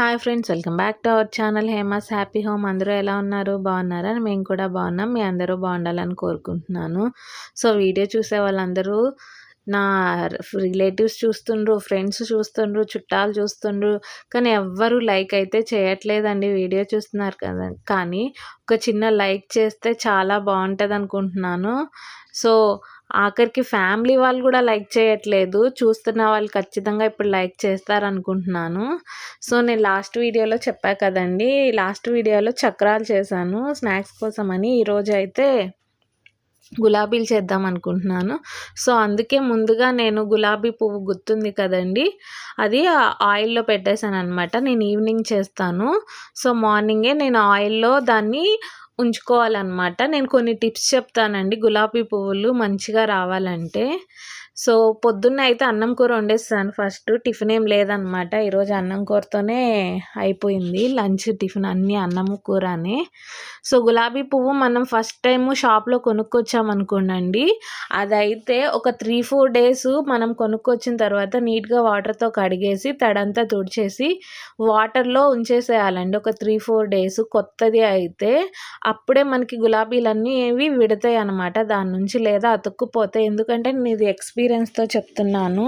Hi friends, welcome back to our channel Hema's happy home. అందరూ ఎలా ఉన్నారు? బాగున్నారా? మేము కూడా బాగున్నాం. మీ అందరూ బాగుండాలని కోరుకుంటున్నాను. సో వీడియో చూసే వాళ్ళందరూ నా రిలేటివ్స్ చూస్తుండ్రు, ఫ్రెండ్స్ చూస్తుండ్రు, చుట్టాలు చూస్తుండ్రు, కానీ ఎవ్వరూ లైక్ అయితే చేయట్లేదండి. వీడియో చూస్తున్నారు కదా, కానీ ఒక చిన్న లైక్ చేస్తే చాలా బాగుంటుంది అనుకుంటున్నాను. సో ఆఖరికి ఫ్యామిలీ వాళ్ళు కూడా లైక్ చేయట్లేదు. చూస్తున్న వాళ్ళు ఖచ్చితంగా ఇప్పుడు లైక్ చేస్తారనుకుంటున్నాను. సో నేను లాస్ట్ వీడియోలో చెప్పా కదండి, లాస్ట్ వీడియోలో చక్రాలు చేశాను స్నాక్స్ కోసమని. ఈరోజు అయితే గులాబీలు చేద్దాం అనుకుంటున్నాను. సో అందుకే ముందుగా నేను గులాబీ పువ్వు గుర్తుంది కదండి, అది ఆయిల్లో పెట్టేశాను అనమాట. నేను ఈవినింగ్ చేస్తాను. సో మార్నింగే నేను ఆయిల్లో దాన్ని ఉంచుకోవాలన్నమాట. నేను కొన్ని టిప్స్ చెప్తానండి గులాబీ పువ్వులు మంచిగా రావాలంటే. సో పొద్దున్న అయితే అన్నం కూర వండేస్తాను. ఫస్ట్ టిఫిన్ ఏం లేదనమాట. ఈరోజు అన్నం కూరతోనే అయిపోయింది లంచ్, టిఫిన్ అన్నీ అన్నము కూరనే. సో గులాబీ పువ్వు మనం ఫస్ట్ టైం షాప్లో కొనుక్కొచ్చామనుకోండి, అదైతే ఒక 3-4 డేస్ మనం కొనుక్కొచ్చిన తర్వాత నీట్గా వాటర్తో కడిగేసి తడంతా తుడిచేసి వాటర్లో ఉంచేసేయాలండి ఒక 3-4 డేస్. కొత్తది అయితే అప్పుడే మనకి గులాబీలన్నీ ఏవి విడతాయి అన్నమాట దాని నుంచి, లేదా అతుక్కుపోతాయి. ఎందుకంటే నేను ఇది ఎక్స్పీరియన్స్తో చెప్తున్నాను.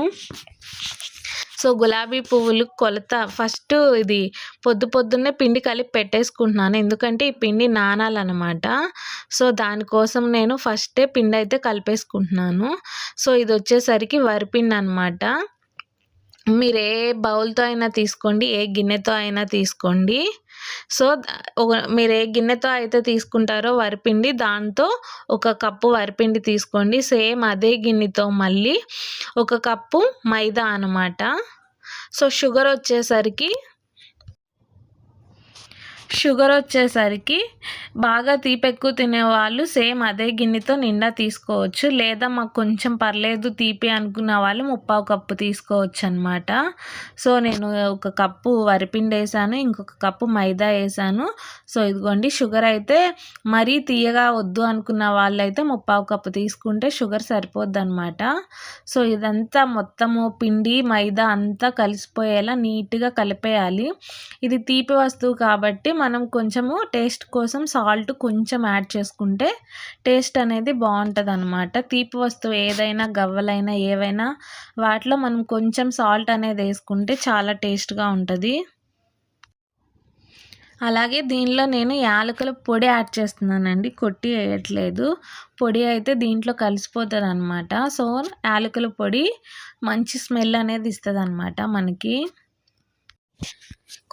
సో గులాబీ పువ్వులు కొలత ఫస్ట్ ఇది పొద్దున్నే పిండి కలిపి పెట్టేసుకుంటున్నాను, ఎందుకంటే ఈ పిండి నానాలన్నమాట. సో దానికోసం నేను ఫస్టే పిండి అయితే కలిపేసుకుంటున్నాను. సో ఇది వచ్చేసరికి వరిపిండి అనమాట. మీరు ఏ బౌల్తో అయినా తీసుకోండి, ఏ గిన్నెతో అయినా తీసుకోండి. సో మీరు ఏ గిన్నెతో అయితే తీసుకుంటారో వరిపిండి, దాంతో 1 కప్పు వరిపిండి తీసుకోండి. సేమ్ అదే గిన్నెతో మళ్ళీ 1 కప్పు మైదా అన్నమాట. సో షుగర్ వచ్చేసరికి బాగా తీపి ఎక్కువ తినేవాళ్ళు సేమ్ అదే గిన్నెతో నిండా తీసుకోవచ్చు, లేదా మాకు కొంచెం పర్లేదు తీపి అనుకున్న వాళ్ళు 3/4 కప్పు తీసుకోవచ్చు అనమాట. సో నేను 1 కప్పు వరిపిండి వేసాను, ఇంకొక కప్పు మైదా వేసాను. సో ఇదిగోండి షుగర్ అయితే మరీ తీయగా వద్దు అనుకున్న వాళ్ళైతే 3/4 కప్పు తీసుకుంటే షుగర్ సరిపోద్ది అనమాట. సో ఇదంతా మొత్తము పిండి మైదా అంతా కలిసిపోయేలా నీట్గా కలిపేయాలి. ఇది తీపి వస్తువు కాబట్టి మనం కొంచెము టేస్ట్ కోసం సాల్ట్ కొంచెం యాడ్ చేసుకుంటే టేస్ట్ అనేది బాగుంటుంది అనమాట. తీపి వస్తువు ఏదైనా, గవ్వలైనా ఏవైనా వాటిలో మనం కొంచెం సాల్ట్ అనేది వేసుకుంటే చాలా టేస్ట్గా ఉంటుంది. అలాగే దీనిలో నేను యాలకుల పొడి యాడ్ చేస్తున్నానండి, కొట్టి వేయట్లేదు. పొడి అయితే దీంట్లో కలిసిపోతుంది అనమాట. సో యాలకుల పొడి మంచి స్మెల్ అనేది ఇస్తుంది అనమాట మనకి.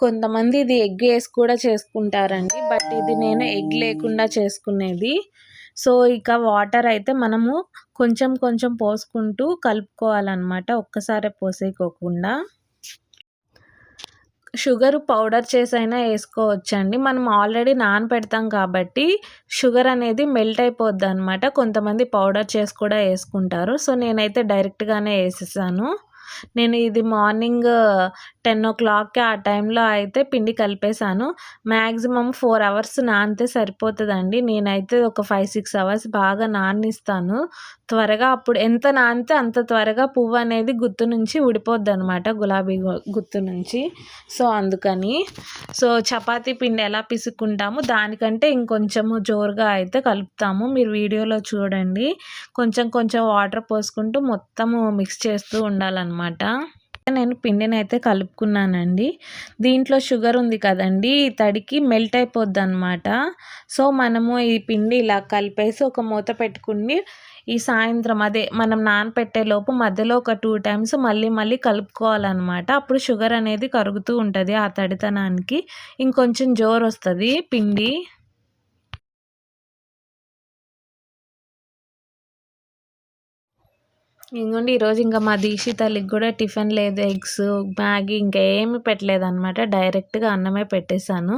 కొంతమంది ఇది ఎగ్ వేసి కూడా చేసుకుంటారండి, బట్ ఇది నేను ఎగ్ లేకుండా చేసుకునేది. సో ఇక వాటర్ అయితే మనము కొంచెం కొంచెం పోసుకుంటూ కలుపుకోవాలన్నమాట, ఒక్కసారి పోసేయకోకుండా. షుగర్ పౌడర్ చేసైనా వేసుకోవచ్చండి. మనం ఆల్రెడీ నానపెడతాం కాబట్టి షుగర్ అనేది మెల్ట్ అయిపోద్ది అనమాట. కొంతమంది పౌడర్ చేసి కూడా వేసుకుంటారు. సో నేనైతే డైరెక్ట్గానే వేసేసాను. నేను ఇది మార్నింగ్ 10 o'clock ఆ టైంలో అయితే పిండి కలిపేశాను. మ్యాక్సిమం 4 hours నానితే సరిపోతుందండి. నేనైతే ఒక 5-6 hours బాగా నాననిస్తాను త్వరగా. అప్పుడు ఎంత నానితే అంత త్వరగా పువ్వు అనేది గుత్తు నుంచి ఊడిపోద్ది అనమాట, గులాబీ గుత్తు నుంచి. సో అందుకని చపాతీ పిండి ఎలా పిసుక్కుంటాము దానికంటే ఇంకొంచెము జోరుగా అయితే కలుపుతాము. మీరు వీడియోలో చూడండి, కొంచెం కొంచెం వాటర్ పోసుకుంటూ మొత్తము మిక్స్ చేస్తూ ఉండాలన్నమాట. నేను పిండిని అయితే కలుపుకున్నానండి. దీంట్లో షుగర్ ఉంది కదండి, తడికి మెల్ట్ అయిపోద్ది అనమాట. సో మనము ఈ పిండి ఇలా కలిపేసి ఒక మూత పెట్టుకుని ఈ సాయంత్రం అదే మనం నానపెట్టే లోపు మధ్యలో ఒక 2 times మళ్ళీ కలుపుకోవాలన్నమాట. అప్పుడు షుగర్ అనేది కరుగుతూ ఉంటుంది, ఆ తడితనానికి ఇంకొంచెం జోరు వస్తుంది పిండి. ఇంకోండి ఈరోజు ఇంకా మా దీక్షి తల్లికి కూడా టిఫిన్ లేదు, ఎగ్స్, మ్యాగీ ఇంకా ఏమి పెట్టలేదన్నమాట. డైరెక్ట్గా అన్నమే పెట్టేశాను.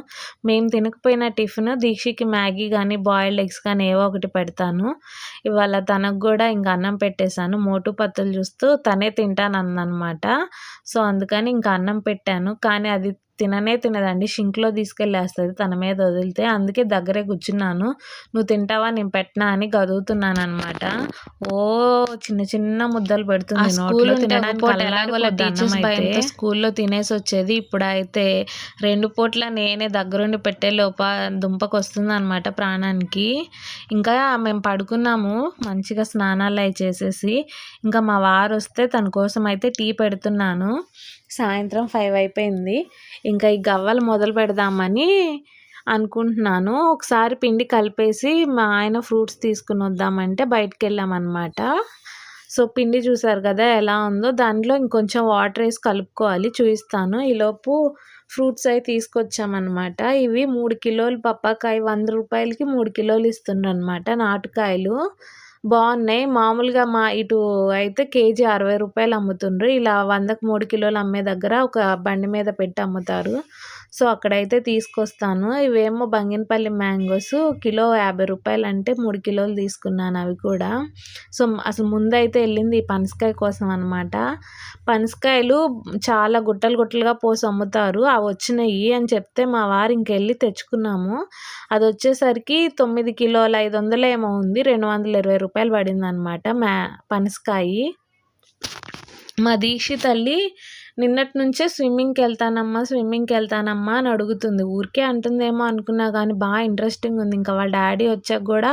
మేము తినకపోయిన టిఫిన్ దీక్షకి మ్యాగీ కానీ బాయిల్డ్ ఎగ్స్ కానీ ఏవో ఒకటి పెడతాను. ఇవాళ తనకు కూడా ఇంకా అన్నం పెట్టేశాను. మోటు పత్తులు చూస్తూ తనే తింటానన్నమాట. సో అందుకని ఇంకా అన్నం పెట్టాను, కానీ అది తిననే తినదండి, షింక్లో తీసుకెళ్ళేస్తుంది తన మీద వదిలితే. అందుకే దగ్గరే కూర్చున్నాను, నువ్వు తింటావా నేను పెట్టినా అని గదుగుతున్నాను అనమాట. ఓ చిన్న చిన్న ముద్దలు పెడుతుంది నోట్లో. తినడానికి ఎలాగోలా టీచర్స్ భయంతో స్కూల్లో తినేసి వచ్చేది, ఇప్పుడైతే 2 పూట్ల నేనే దగ్గరుండి పెట్టే లోప దుంపకు వస్తుంది అనమాట ప్రాణానికి. ఇంకా మేము పడుకున్నాము మంచిగా స్నానాలు అవి చేసేసి. ఇంకా మా వారు వస్తే తన కోసం అయితే టీ పెడుతున్నాను. సాయంత్రం 5 అయిపోయింది. ఇంకా ఈ గవ్వలు మొదలు పెడదామని అనుకుంటున్నాను. ఒకసారి పిండి కలిపేసి మా ఆయన ఫ్రూట్స్ తీసుకుని వద్దామంటే బయటికి వెళ్ళామన్నమాట. సో పిండి చూసారు కదా ఎలా ఉందో, దాంట్లో ఇంకొంచెం వాటర్ వేసి కలుపుకోవాలి, చూపిస్తాను. ఈలోపు ఫ్రూట్స్ అవి తీసుకొచ్చామన్నమాట. ఇవి 3 కిలోలు పప్పాకాయ, 100 రూపాయలకి 3 కిలోలు ఇస్తుండ్రు అనమాట నాటుకాయలు. బాగున్నాయి. మామూలుగా మా ఇటు అయితే కేజీ 60 రూపాయలు అమ్ముతుండ్రు. ఇలా 100కి 3 కిలోలు అమ్మే దగ్గర ఒక బండి మీద పెట్టి అమ్ముతారు. సో అక్కడైతే తీసుకొస్తాను. ఇవేమో బంగినపల్లి మ్యాంగోస్, కిలో 50 రూపాయలు అంటే 3 కిలోలు తీసుకున్నాను అవి కూడా. సో అసలు ముందైతే వెళ్ళింది ఈ పనసకాయ కోసం అనమాట. పనసకాయలు చాలా గుట్టలు గుట్టలుగా పోసి అమ్ముతారు, అవి వచ్చినాయి అని చెప్తే మా వారు ఇంకెళ్ళి తెచ్చుకున్నాము. అది వచ్చేసరికి 9 కిలోల 500 ఏమో ఉంది, 220 రూపాయలు పడింది అనమాట పనసకాయ. మా దీక్షి తల్లి నిన్నటి నుంచే స్విమ్మింగ్కి వెళ్తానమ్మా అని అడుగుతుంది. ఊరికే అంటుందేమో అనుకున్నా కానీ బాగా ఇంట్రెస్టింగ్ ఉంది. ఇంకా వాళ్ళ డాడీ వచ్చాక కూడా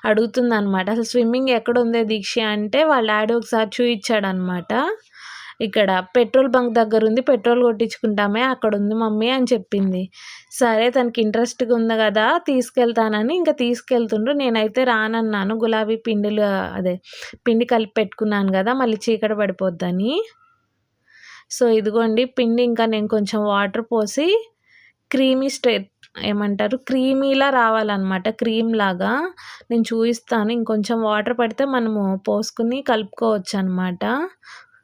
అడుగుతుంది అనమాట. అసలు స్విమ్మింగ్ ఎక్కడ ఉందే దీక్ష అంటే వాళ్ళ డాడీ ఒకసారి చూపించాడనమాట. ఇక్కడ పెట్రోల్ బంక్ దగ్గర ఉంది, పెట్రోల్ కొట్టించుకుంటామే అక్కడ ఉంది మమ్మీ అని చెప్పింది. సరే తనకి ఇంట్రెస్ట్గా ఉంది కదా తీసుకెళ్తానని ఇంకా తీసుకెళ్తుండ్రు. నేనైతే రానన్నాను, గులాబీ పిండి కలిపి పెట్టుకున్నాను కదా మళ్ళీ చీకటి పడిపోద్దని. సో ఇదిగోండి పిండి, ఇంకా నేను కొంచెం వాటర్ పోసి క్రీమీలా రావాలన్నమాట, క్రీమ్ లాగా. నేను చూపిస్తాను. ఇంకొంచెం వాటర్ పడితే మనము పోసుకుని కలుపుకోవచ్చు అనమాట.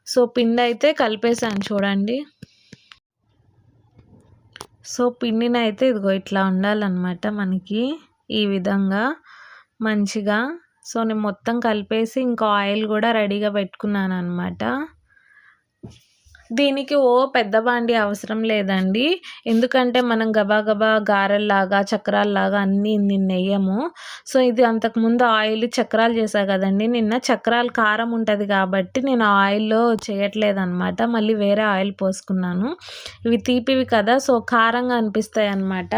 సో పిండి అయితే కలిపేసాను చూడండి. సో పిండిని అయితే ఇదిగో ఇట్లా ఉండాలన్నమాట మనకి, ఈ విధంగా మంచిగా. సో నేను మొత్తం కలిపేసి ఇంకా ఆయిల్ కూడా రెడీగా పెట్టుకున్నాను అనమాట. దీనికి పెద్ద బాండి అవసరం లేదండి, ఎందుకంటే మనం గబా గారెల్లాగా చక్రాల్లాగా అన్నీ నెయ్యము. సో ఇది అంతకుముందు ఆయిల్ చక్రాలు చేసా కదండి నిన్న, చక్రాలు కారం ఉంటుంది కాబట్టి నేను ఆయిల్లో చేయట్లేదు అనమాట, మళ్ళీ వేరే ఆయిల్ పోసుకున్నాను. ఇవి తీపివి కదా సో కారంగా అనిపిస్తాయి అనమాట.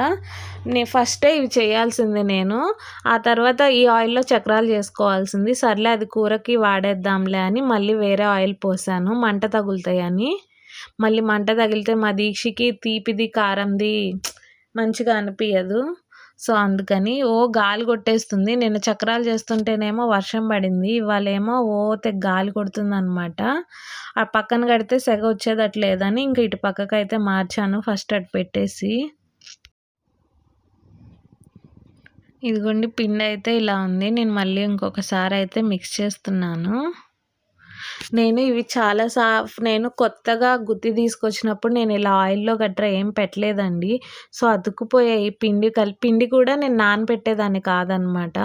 ఫస్టే ఇవి చేయాల్సింది నేను, ఆ తర్వాత ఈ ఆయిల్లో చక్రాలు చేసుకోవాల్సింది. సర్లే అది కూరకి వాడేద్దాంలే అని మళ్ళీ వేరే ఆయిల్ పోసాను, మంట తగులుతాయని. మళ్ళీ మంట తగిలితే మా దీక్షకి తీపిది కారంది మంచిగా అనిపించదు. సో అందుకని గాలి కొట్టేస్తుంది. నేను చక్రాలు చేస్తుంటేనేమో వర్షం పడింది, ఇవాళేమో తెగ గాలి కొడుతుంది అనమాట. ఆ పక్కన కడితే సెగ వచ్చేదట్లేదని ఇంక ఇటు పక్కకైతే మార్చాను ఫస్ట్ అటు పెట్టేసి. ఇదిగోండి పిండి అయితే ఇలా ఉంది. నేను మళ్ళీ ఇంకొకసారి అయితే మిక్స్ చేస్తున్నాను. నేను ఇవి నేను కొత్తగా గుత్తి తీసుకొచ్చినప్పుడు నేను ఇలా ఆయిల్లో గట్రా ఏం పెట్టలేదండి. సో అతుక్కుపోయాయి. పిండి కూడా నేను నానబెట్టేదాన్ని కాదనమాట,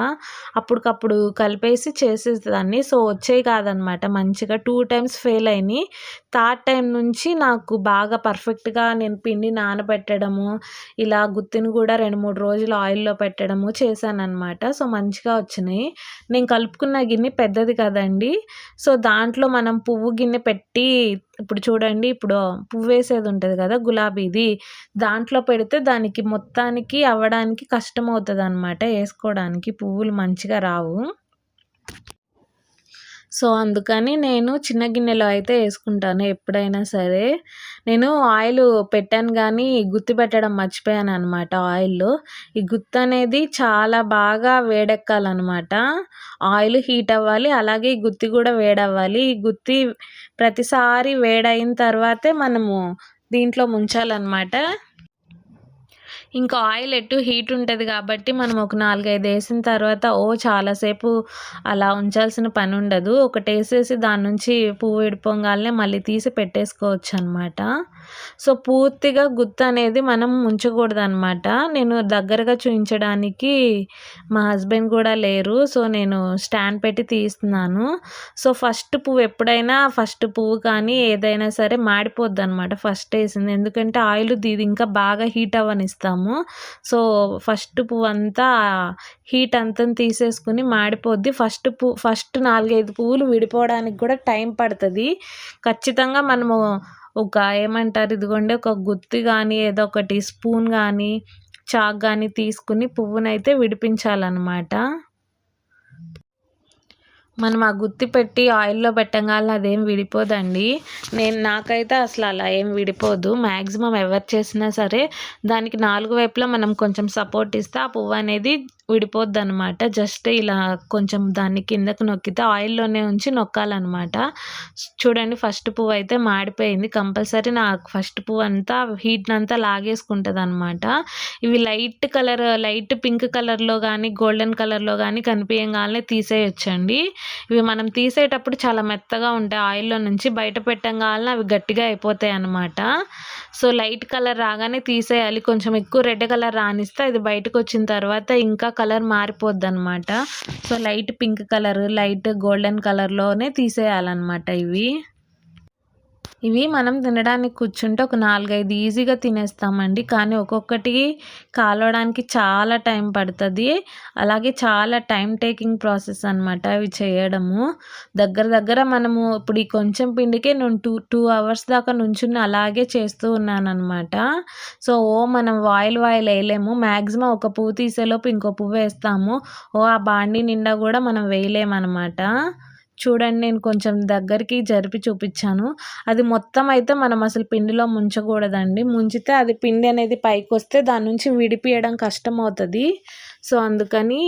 అప్పటికప్పుడు కలిపేసి చేసేదాన్ని. సో వచ్చేవి కాదనమాట మంచిగా. 2 టైమ్స్ ఫెయిల్ అయినాయి. థర్డ్ టైం నుంచి నాకు బాగా పర్ఫెక్ట్గా నేను పిండి నానబెట్టడము, ఇలా గుత్తిని కూడా 2-3 రోజులు ఆయిల్లో పెట్టడము చేశానన్నమాట. సో మంచిగా వచ్చినాయి. నేను కలుపుకున్న గిన్నె పెద్దది కదండి, సో దాంట్లో మనం పువ్వు గిన్నె పెట్టి, ఇప్పుడు చూడండి ఇప్పుడు పువ్వు వేసేది ఉంటుంది కదా గులాబీది, దాంట్లో పెడితే దానికి మొత్తానికి అవ్వడానికి కష్టం అవుతుంది అనమాట, వేసుకోవడానికి పువ్వులు మంచిగా రావు. సో అందుకని నేను చిన్న గిన్నెలో అయితే వేసుకుంటాను ఎప్పుడైనా సరే. నేను ఆయిల్ పెట్టాను కానీ గుత్తి పెట్టడం మర్చిపోయాను అనమాట ఆయిల్లో. ఈ గుత్తి అనేది చాలా బాగా వేడెక్కాలన్నమాట, ఆయిల్ హీట్ అవ్వాలి, అలాగే ఈ గుత్తి కూడా వేడవ్వాలి. ఈ గుత్తి ప్రతిసారి వేడైన తర్వాతే మనము దీంట్లో ముంచాలన్నమాట. ఇంకా ఆయిల్ ఎటు హీట్ ఉంటుంది కాబట్టి మనం ఒక 4, 5 వేసిన తర్వాత చాలాసేపు అలా ఉంచాల్సిన పని ఉండదు. ఒకటి వేసేసి దాని నుంచి పువ్వు విడిపోగానే మళ్ళీ తీసి పెట్టేసుకోవచ్చు అనమాట. సో పూర్తిగా గుత్తు అనేది మనం ఉంచకూడదనమాట. నేను దగ్గరగా చూపించడానికి మా హస్బెండ్ కూడా లేరు. సో నేను స్టాండ్ పెట్టి తీస్తున్నాను. సో ఫస్ట్ పువ్వు కానీ ఏదైనా సరే మాడిపోద్ది అనమాట ఫస్ట్ వేసింది. ఎందుకంటే ఆయిల్ ఇది ఇంకా బాగా హీట్ అవ్వనిస్తాము. సో ఫస్ట్ పువ్వు అంతా హీట్ అంతా తీసేసుకుని మాడిపోద్ది. ఫస్ట్ 4, 5 పువ్వులు విడిపోవడానికి కూడా టైం పడుతుంది. ఖచ్చితంగా మనము ఏమంటారు, ఇదిగోండి ఒక గుత్తి కానీ ఏదో ఒకటి స్పూన్ కానీ చాక్ కానీ తీసుకుని పువ్వునైతే విడిపించాలన్నమాట. మనం ఆ గుత్తి పెట్టి ఆయిల్లో పెట్టగానే అదేం విడిపోదండి. నాకైతే అసలు అలా ఏం విడిపోదు. మ్యాక్సిమం ఎవరు చేసినా సరే దానికి 4 వైపులా మనం కొంచెం సపోర్ట్ ఇస్తే ఆ పువ్వు అనేది విడిపోద్ది అనమాట. జస్ట్ ఇలా కొంచెం దాన్ని కిందకు నొక్కితే ఆయిల్లోనే ఉంచి నొక్కాలన్నమాట. చూడండి ఫస్ట్ పువ్వు అయితే మాడిపోయింది. కంపల్సరీ నాకు ఫస్ట్ పువ్వు అంతా హీట్ని అంతా లాగేసుకుంటుంది అనమాట. ఇవి లైట్ పింక్ కలర్లో కానీ గోల్డెన్ కలర్లో కానీ కనిపించగానే తీసేయొచ్చండి. ఇవి మనం తీసేటప్పుడు చాలా మెత్తగా ఉంటాయి. ఆయిల్లో నుంచి బయట పెట్టగానే అవి గట్టిగా అయిపోతాయి అన్నమాట. సో లైట్ కలర్ రాగానే తీసేయాలి. కొంచెం ఎక్కువ రెడ్ కలర్ రానిస్తే అది బయటకు వచ్చిన తర్వాత ఇంకా కలర్ మారిపోద్ది అనమాట. So light pink colour, light golden కలర్లోనే తీసేయాలన్నమాట. ఇవి మనం తినడానికి కూర్చుంటే ఒక 4, 5 ఈజీగా తినేస్తామండి. కానీ ఒక్కొక్కటి కాలవడానికి చాలా టైం పడుతుంది. అలాగే చాలా టైం టేకింగ్ ప్రాసెస్ అనమాట అవి చేయడము. దగ్గర మనము ఇప్పుడు ఈ కొంచెం పిండికే నేను 2 అవర్స్ దాకా నుంచుని అలాగే చేస్తూ ఉన్నానమాట. సో మనం వాయిల్ వేయలేము. మ్యాక్సిమం ఒక పువ్వు తీసేలోపు ఇంకో పువ్వు వేస్తాము. ఆ బాండీ నిండా కూడా మనం వేయలేమన్నమాట. చూడండి నేను కొంచెం దగ్గరికి జరిపి చూపించాను. అది మొత్తం అయితే మనం అసలు పిండిలో ముంచకూడదండి. ముంచితే అది పిండి అనేది పైకి వస్తే దాని నుంచి విడిపియడం కష్టం అవుతుంది. సో అందుకని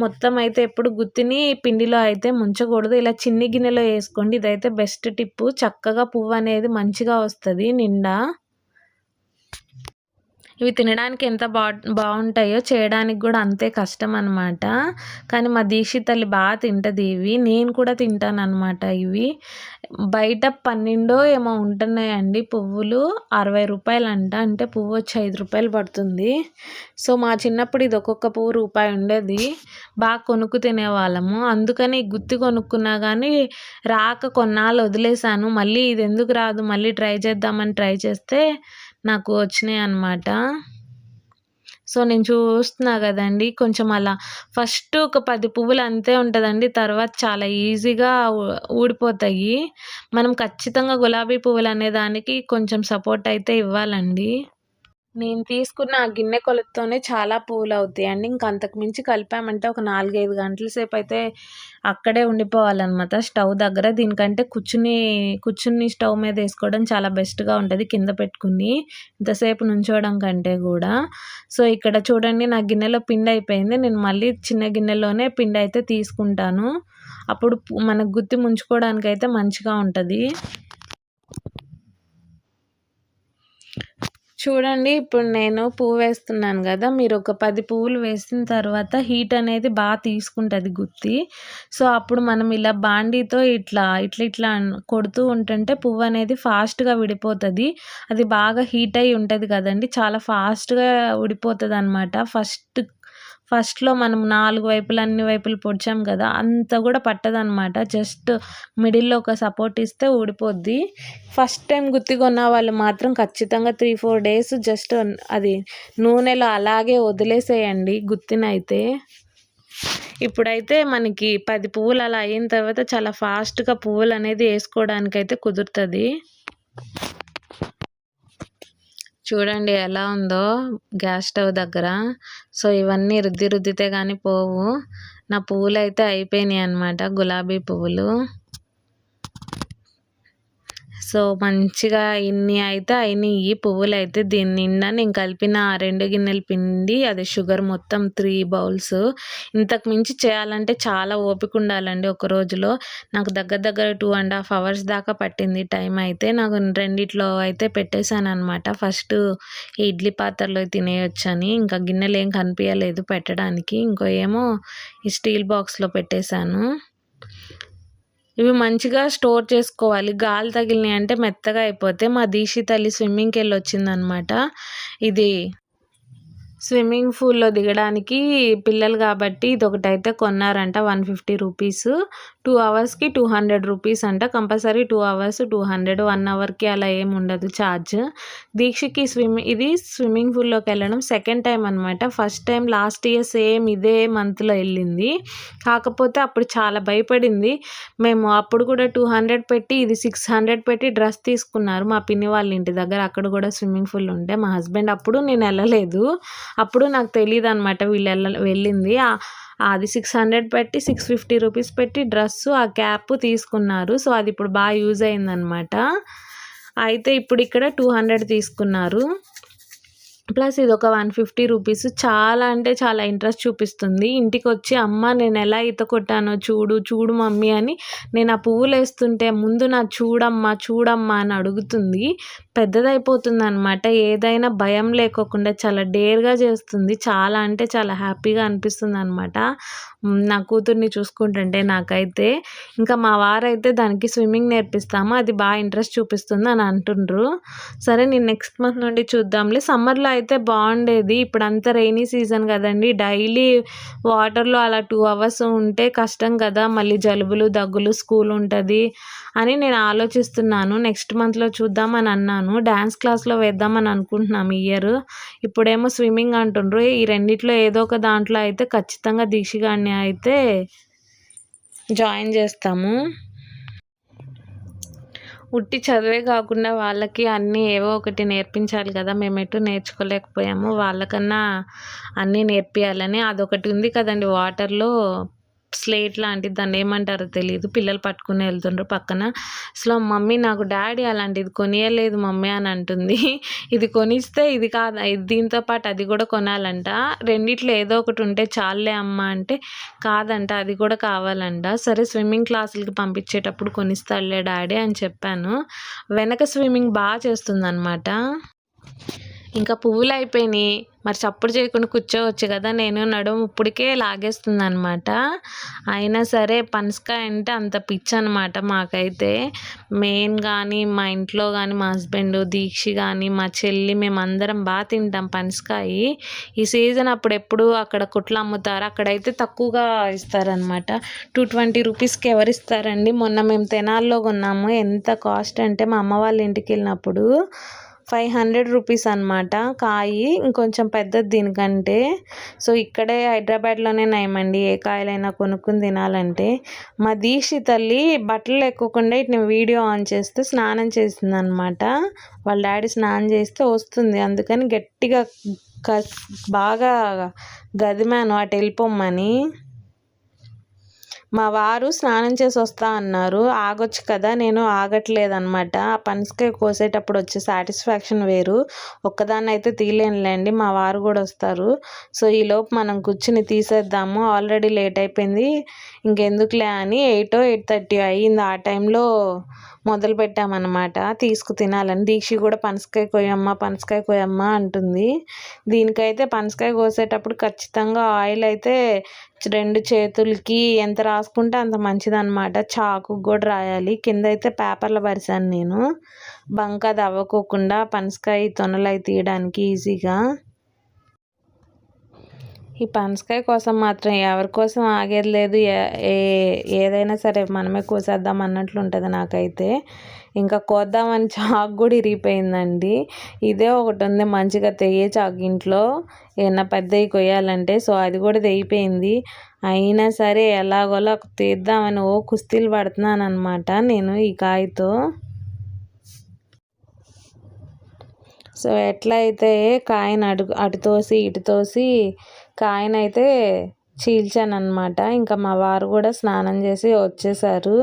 మొత్తం అయితే ఎప్పుడు గుత్తిని పిండిలో అయితే ముంచకూడదు. ఇలా చిన్ని గిన్నెలో వేసుకోండి. ఇదైతే బెస్ట్ టిప్పు. చక్కగా పువ్వు అనేది మంచిగా వస్తుంది నిండా. ఇవి తినడానికి ఎంత బాగుంటాయో చేయడానికి కూడా అంతే కష్టం అనమాట. కానీ మా దీక్షిత్ తల్లి బాగా తింటుంది ఇవి. నేను కూడా తింటాను అనమాట. ఇవి బయట 12 ఏమో ఉంటున్నాయండి పువ్వులు. 60 రూపాయలు అంట. అంటే పువ్వు వచ్చి 5 రూపాయలు పడుతుంది. సో మా చిన్నప్పుడు ఇది ఒక్కొక్క పువ్వు రూపాయి ఉండేది. బాగా కొనుక్కు తినేవాళ్ళము. అందుకని గుత్తి కొనుక్కున్నా కానీ రాక కొన్నాళ్ళు వదిలేసాను. మళ్ళీ ఇది ఎందుకు రాదు, మళ్ళీ ట్రై చేద్దామని ట్రై చేస్తే నాకు వచ్చినాయి అన్నమాట. సో నేను చూస్తున్నా కదండి, కొంచెం అలా ఫస్ట్ ఒక 10 పువ్వులు అంతే ఉంటుందండి. తర్వాత చాలా ఈజీగా ఊడిపోతాయి. మనం ఖచ్చితంగా గులాబీ పువ్వులు అనే దానికి కొంచెం సపోర్ట్ అయితే ఇవ్వాలండి. నేను తీసుకున్న ఆ గిన్నె కొలతతోనే చాలా పువ్వులు అవుతాయండి. ఇంక అంతకు మించి కలిపామంటే ఒక 4, 5 గంటల సేపు అయితే అక్కడే ఉండిపోవాలన్నమాట స్టవ్ దగ్గర. దీనికంటే కూర్చుని స్టవ్ మీద వేసుకోవడం చాలా బెస్ట్గా ఉంటుంది కింద పెట్టుకుని ఇంతసేపు నుంచోవడం కంటే కూడా. సో ఇక్కడ చూడండి నా గిన్నెలో పిండి అయిపోయింది. నేను మళ్ళీ చిన్న గిన్నెలోనే పిండి అయితే తీసుకుంటాను. అప్పుడు మనకు గుత్తి ముంచుకోవడానికి అయితే మంచిగా ఉంటుంది. చూడండి ఇప్పుడు నేను పువ్వు వేస్తున్నాను కదా, మీరు ఒక 10 పువ్వులు వేసిన తర్వాత హీట్ అనేది బాగా తీసుకుంటుంది గుత్తి. సో అప్పుడు మనం ఇలా బాండీతో ఇట్లా కొడుతూ ఉంటుంటే పువ్వు అనేది ఫాస్ట్గా విడిపోతుంది. అది బాగా హీట్ అయి ఉంటుంది కదండి, చాలా ఫాస్ట్గా విడిపోతుంది అనమాట. ఫస్ట్లో మనం 4 వైపులు అన్ని వైపులు పొడిచాం కదా, అంత కూడా పట్టదనమాట. జస్ట్ మిడిల్లో ఒక సపోర్ట్ ఇస్తే ఊడిపోద్ది. ఫస్ట్ టైం గుత్తి కొన్న వాళ్ళు మాత్రం ఖచ్చితంగా 3-4 డేస్ జస్ట్ అది నూనెలో అలాగే వదిలేసేయండి గుత్తినైతే. ఇప్పుడైతే మనకి 10 పువ్వులు అలా అయిన తర్వాత చాలా ఫాస్ట్గా పువ్వులు అనేది వేసుకోవడానికైతే కుదురుతుంది. చూడండి ఎలా ఉందో గ్యాస్ స్టవ్ దగ్గర. సో ఇవన్నీ రుద్దితే కానీ పోవు. నా పువ్వులు అయితే అయిపోయినాయి అన్నమాట, గులాబీ పువ్వులు. సో మంచిగా ఇన్ని అయితే అయినాయి పువ్వులు అయితే. దీని నిండా నేను కలిపిన 2 గిన్నెల పిండి, అది షుగర్ మొత్తం 3 బౌల్స్. ఇంతకు మించి చేయాలంటే చాలా ఓపిక ఉండాలండి ఒక రోజులో. నాకు దగ్గర 2.5 అవర్స్ దాకా పట్టింది టైం అయితే. నాకు రెండిట్లో అయితే పెట్టేశాను అనమాట. ఫస్ట్ ఇడ్లీ పాత్రలో తినేయొచ్చని. ఇంకా గిన్నెలు ఏం కనిపించలేదు పెట్టడానికి. ఇంకో ఏమో ఈ స్టీల్ బాక్స్లో పెట్టేశాను. ఇవి మంచిగా స్టోర్ చేసుకోవాలి. గాలి తగిలినాయి అంటే మెత్తగా అయిపోతే. మా దీక్షి తల్లి స్విమ్మింగ్కి వెళ్ళి వచ్చిందనమాట. ఇది స్విమ్మింగ్ పూల్లో దిగడానికి పిల్లలు కాబట్టి ఇదొకటైతే కొన్నారంట 150 రూపీస్. 2 అవర్స్కి 200 రూపీస్ అంట. కంపల్సరీ 2 అవర్స్ 200, 1 అవర్కి అలా ఏమి ఉండదు ఛార్జ్. దీక్షకి ఇది స్విమ్మింగ్ పూల్లోకి వెళ్ళడం సెకండ్ టైం అనమాట. First time last year same ఇదే మంత్లో వెళ్ళింది. కాకపోతే అప్పుడు చాలా భయపడింది. మేము అప్పుడు కూడా 200 పెట్టి ఇది 600 పెట్టి డ్రెస్ తీసుకున్నారు మా పిన్ని వాళ్ళ ఇంటి దగ్గర. అక్కడ కూడా స్విమ్మింగ్ పూల్ ఉంటే మా హస్బెండ్ అప్పుడు నేను వెళ్ళలేదు. అప్పుడు నాకు తెలియదు అనమాట వీళ్ళు వెళ్ళింది. అది 600 పెట్టి 650 రూపీస్ పెట్టి డ్రెస్సు ఆ క్యాప్ తీసుకున్నారు. సో అది ఇప్పుడు బాగా యూజ్ అయిందనమాట. అయితే ఇప్పుడు ఇక్కడ 200 తీసుకున్నారు. ప్లస్ ఇది ఒక 150 రూపీస్. చాలా అంటే చాలా ఇంట్రెస్ట్ చూపిస్తుంది. ఇంటికి వచ్చి అమ్మ నేను ఎలా ఈత కొట్టానో చూడు మమ్మీ అని నేను ఆ పువ్వులు వేస్తుంటే ముందు నా చూడమ్మా అని అడుగుతుంది. పెద్దదైపోతుంది అనమాట. ఏదైనా భయం లేకోకుండా చాలా డేర్గా చేస్తుంది. చాలా అంటే చాలా హ్యాపీగా అనిపిస్తుంది అనమాట నా కూతుర్ని చూసుకుంటుంటే నాకైతే. ఇంకా మా వారైతే దానికి స్విమ్మింగ్ నేర్పిస్తాము, అది బాగా ఇంట్రెస్ట్ చూపిస్తుంది అని అంటుండ్రు. సరే నేను నెక్స్ట్ మంత్ నుండి చూద్దాంలే. సమ్మర్లో అయితే బాగుండేది. ఇప్పుడు అంతా రైనీ సీజన్ కదండి. డైలీ వాటర్లో అలా 2 అవర్స్ ఉంటే కష్టం కదా. మళ్ళీ జలుబులు దగ్గులు స్కూల్ ఉంటుంది అని నేను ఆలోచిస్తున్నాను. నెక్స్ట్ మంత్లో చూద్దామని అన్నాను. డ్యాన్స్ క్లాస్లో వేద్దామని అనుకుంటున్నాము ఈ ఇయర్. ఇప్పుడేమో స్విమ్మింగ్ అంటుండ్రు. ఈ రెండిట్లో ఏదో ఒక దాంట్లో అయితే ఖచ్చితంగా దీక్షగాన్ని అయితే జాయిన్ చేస్తాము. ఉట్టి చదివే కాకుండా వాళ్ళకి అన్నీ ఏవో ఒకటి నేర్పించాలి కదా. మేము ఎటు నేర్చుకోలేకపోయాము. వాళ్ళకన్నా అన్నీ నేర్పియాలని అదొకటి ఉంది కదండి వాటర్లో స్లేట్ లాంటిది, దాన్ని ఏమంటారో తెలియదు. పిల్లలు పట్టుకుని వెళ్తుండ్రు పక్కన. అసలు మమ్మీ నాకు డాడీ అలాంటిది కొనియలేదు మమ్మీ అని అంటుంది. ఇది కొనిస్తే ఇది కాదు, దీంతో పాటు అది కూడా కొనాలంట. రెండిట్లో ఏదో ఒకటి ఉంటే చాలే అమ్మ అంటే కాదంట, అది కూడా కావాలంట. సరే స్విమ్మింగ్ క్లాసులకి పంపించేటప్పుడు కొనిస్తాడులే డాడీ అని చెప్పాను. వెనక స్విమ్మింగ్ బాగా చేస్తుంది అనమాట. ఇంకా పువ్వులు అయిపోయినాయి. మరి చప్పుడు చేయకుండా కూర్చోవచ్చు కదా. నేను నడుము ఇప్పటికే లాగేస్తుంది అనమాట. అయినా సరే పనసకాయ అంటే అంత పిచ్చి అనమాట మాకైతే. మెయిన్ కానీ మా ఇంట్లో కానీ మా హస్బెండ్ దీక్షి కానీ మా చెల్లి మేమందరం బాగా తింటాం పనసకాయ. ఈ సీజన్ అప్పుడు ఎప్పుడు అక్కడ కొట్లు అమ్ముతారు, అక్కడైతే తక్కువగా ఇస్తారనమాట. 220 రూపీస్కి ఎవరు ఇస్తారండి. మొన్న మేము తెనాల్లో కొన్నాము. ఎంత కాస్ట్ అంటే మా అమ్మ వాళ్ళ ఇంటికి వెళ్ళినప్పుడు 500 రూపీస్ అనమాట కాయి. ఇంకొంచెం పెద్దది దీనికంటే. సో ఇక్కడే హైదరాబాద్లోనే నయమండి ఏ కాయలైనా కొనుక్కుని తినాలంటే. మా దీక్షి తల్లి బట్టలు లేకోకుండా ఇట్లా వీడియో ఆన్ చేస్తే స్నానం చేస్తుంది అనమాట. వాళ్ళ డాడీ స్నానం చేస్తే వస్తుంది. అందుకని గట్టిగా బాగా గదిమాను అటు వెళ్ళిపోమ్మని. మా వారు స్నానం చేసి వస్తా అన్నారు. ఆగొచ్చు కదా, నేను ఆగట్లేదనమాట. ఆ పనసకాయ కోసేటప్పుడు వచ్చే సాటిస్ఫాక్షన్ వేరు. ఒక్కదాన్ని అయితే తీయలేనులేండి, మా వారు కూడా వస్తారు. సో ఈలోపు మనం కూర్చుని తీసేద్దాము. ఆల్రెడీ లేట్ అయిపోయింది, ఇంకెందుకులే అని 8 or 8:30 అయ్యింది. ఆ టైంలో మొదలు పెట్టామన్నమాట తీసుకు తినాలని. దీక్షి కూడా పనసకాయ కోయమ్మ అంటుంది. దీనికైతే పనసకాయ కోసేటప్పుడు ఖచ్చితంగా ఆయిల్ అయితే 2 చేతులకి ఎంత రాసుకుంటే అంత మంచిదన్నమాట. చాకు కూడా రాయాలి. కింద అయితే పేపర్లో పరిచాను నేను, బంక అది అవ్వకోకుండా పనసకాయ తొనలు అవి తీయడానికి ఈజీగా. ఈ పనసకాయ కోసం మాత్రం ఎవరి కోసం ఆగేది లేదు. ఏదైనా సరే మనమే కోసేద్దాం అన్నట్లు ఉంటుంది నాకైతే. ఇంకా కోద్దామని చాకు కూడా ఇరిగిపోయిందండి. ఇదే ఒకటి ఉంది మంచిగా తెయ్యే చాకు ఇంట్లో ఏమన్నా పెద్దవి కొయ్యాలంటే. సో అది కూడా తెగిపోయింది. అయినా సరే ఎలాగోలా తీద్దామని కుస్తీలు పడుతున్నాను అనమాట నేను ఈ కాయతో. సో ఎట్లా అయితే కాయను అటు తోసి ఇటు తోసి కాయనైతే చీల్చాను అనమాట. ఇంకా మా వారు కూడా స్నానం చేసి వచ్చేసారు.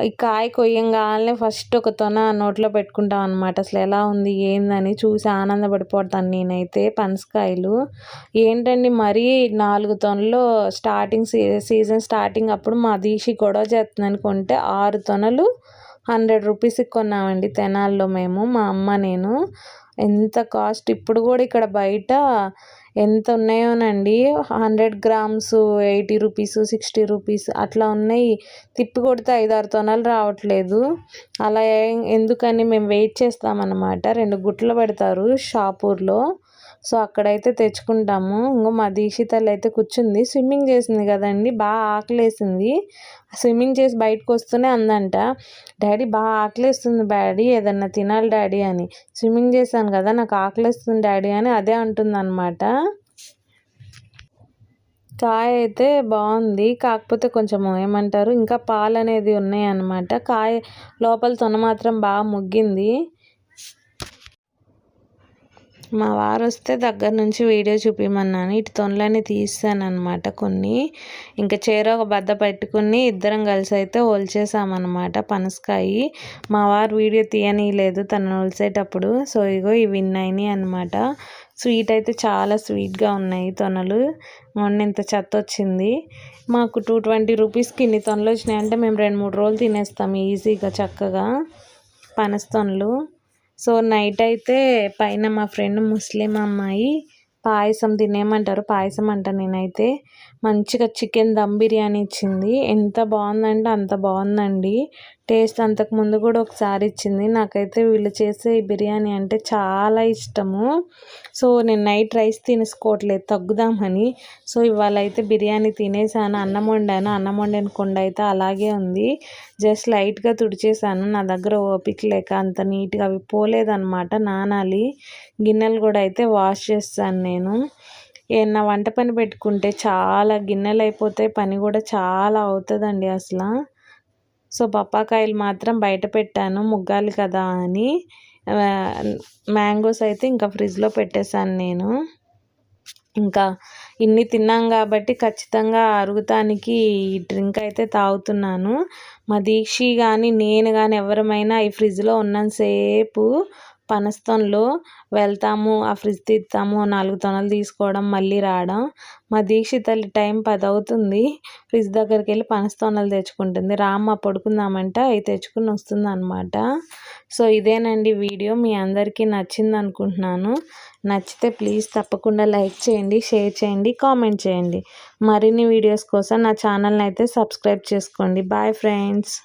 ఈ కాయ కొయ్యంగానే ఫస్ట్ ఒక తొన నోట్లో పెట్టుకుంటాం అనమాట. అసలు ఎలా ఉంది ఏందని చూసి ఆనందపడిపోతాను నేనైతే. పనసకాయలు ఏంటండి మరీ 4 తొనలు స్టార్టింగ్ సీజన్ స్టార్టింగ్ అప్పుడు మా దీక్షి గొడవ చేస్తుందని కొంటే 6 తొనలు 100 రూపీస్కి కొన్నామండి తెనాల్లో మేము, మా అమ్మ నేను. ఎంత కాస్ట్ ఇప్పుడు కూడా ఇక్కడ బయట ఎంత ఉన్నాయోనండి. 100 గ్రామ్స్ 80 రూపీస్, 60 రూపీస్ అట్లా ఉన్నాయి. తిప్పి కొడితే 5-6 తొనలు రావట్లేదు. అలా ఎందుకని మేము వెయిట్ చేస్తామన్నమాట. 2 గుట్లు పెడతారు షాపూర్లో, సో అక్కడైతే తెచ్చుకుంటాము. ఇంకో మా దీక్షితల్లి అయితే కూర్చుంది, స్విమ్మింగ్ చేసింది కదండి, బాగా ఆకలేసింది. స్విమ్మింగ్ చేసి బయటకు వస్తూనే అందంట, డాడీ బాగా ఆకలేస్తుంది డాడీ, ఏదన్నా తినాలి డాడీ అని. స్విమ్మింగ్ చేశాను కదా నాకు ఆకలేస్తుంది డాడీ అని అదే అంటుందన్నమాట. కాయ అయితే బాగుంది, కాకపోతే కొంచెం ఏమంటారు ఇంకా పాలు అనేది ఉన్నాయి అన్నమాట. కాయ లోపల తొన మాత్రం బాగా ముగ్గింది. మా వారు వస్తే దగ్గర నుంచి వీడియో చూపించమన్నాను. ఇటు తొనలని తీసాను అనమాట కొన్ని. ఇంకా ఒక బద్ద పెట్టుకుని ఇద్దరం కలిసి అయితే ఒలిచేసామన్నమాట పనసకాయ. మా వారు వీడియో తీయనీయలేదు తను ఒలిసేటప్పుడు. సో ఇగో ఇవి విన్నాయి అనమాట. స్వీట్ అయితే చాలా స్వీట్గా ఉన్నాయి తొనలు. మొన్న ఇంత చెత్త వచ్చింది మాకు. 220 రూపీస్కి ఇన్ని తొనలు వచ్చినాయి అంటే మేము 2-3 రోజులు తినేస్తాం ఈజీగా చక్కగా పనస తొనలు. సో నైట్ అయితే పైన మా ఫ్రెండ్ ముస్లిం అమ్మాయి పాయసం తినేయమంటారు, పాయసం అంట నేనైతే, మంచిగా చికెన్ దమ్ బిర్యానీ ఇచ్చింది. ఎంత బాగుందంటే అంత బాగుందండి టేస్ట్. అంతకుముందు కూడా ఒకసారి ఇచ్చింది. నాకైతే వీళ్ళు చేసే బిర్యానీ అంటే చాలా ఇష్టము. సో నేను నైట్ రైస్ తీసుకోవట్లేదు తగ్గుదామని. సో ఇవాళ అయితే బిర్యానీ తినేసాను. అన్నం వండాను, అన్నం వండిన కొండ అయితే అలాగే ఉంది. జస్ట్ లైట్గా తుడిచేసాను, నా దగ్గర ఓపిక లేక అంత నీట్గా అవి పోలేదన్నమాట, నానాలి. గిన్నెలు కూడా అయితే వాష్ చేస్తాను నేను. ఏమన్నా వంట పని పెట్టుకుంటే చాలా గిన్నెలు అయిపోతాయి, పని కూడా చాలా అవుతుందండి అసలు. సో పప్పాకాయలు మాత్రం బయట పెట్టాను ముగ్గాలి కదా అని. మ్యాంగోస్ అయితే ఇంకా ఫ్రిడ్జ్లో పెట్టేశాను నేను. ఇంకా ఇన్ని తిన్నాం కాబట్టి ఖచ్చితంగా అరుగుతానికి ఈ డ్రింక్ అయితే తాగుతున్నాను. మా దీక్షి కానీ నేను కానీ ఎవరమైనా ఈ ఫ్రిడ్జ్లో ఉన్నంతసేపు పనస్తోనలో వెళ్తాము, ఆ ఫ్రిడ్జ్ తీస్తాము, 4 తొనలు తీసుకోవడం మళ్ళీ రావడం. మా దీక్షితల్లి టైం 10 అవుతుంది, ఫ్రిడ్జ్ దగ్గరికి వెళ్ళి పనస్తోనలు తెచ్చుకుంటుంది. రామ్మ పడుకుందామంటే అవి తెచ్చుకుని వస్తుంది అనమాట. సో ఇదేనండి వీడియో, మీ అందరికీ నచ్చింది అనుకుంటున్నాను. నచ్చితే ప్లీజ్ తప్పకుండా లైక్ చేయండి, షేర్ చేయండి, కామెంట్ చేయండి. మరిన్ని వీడియోస్ కోసం నా ఛానల్ని అయితే సబ్స్క్రైబ్ చేసుకోండి. Bye friends.